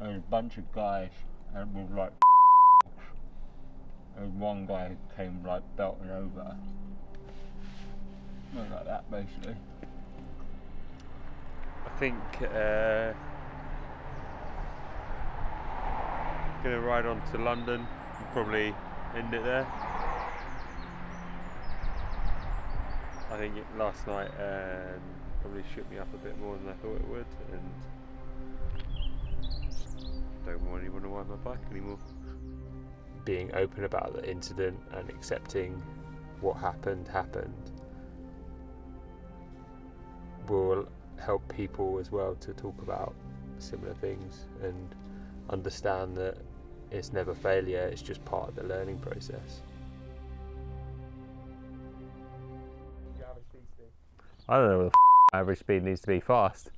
a bunch of guys and was like and one guy came like belting over. Like that basically. I think gonna ride on to London and probably end it there. I think last night probably shook me up a bit more than I thought it would, and don't really want to ride my bike anymore. Being open about the incident and accepting what happened will help people as well to talk about similar things and understand that it's never failure, it's just part of the learning process. I don't know what the average speed needs to be. Fast.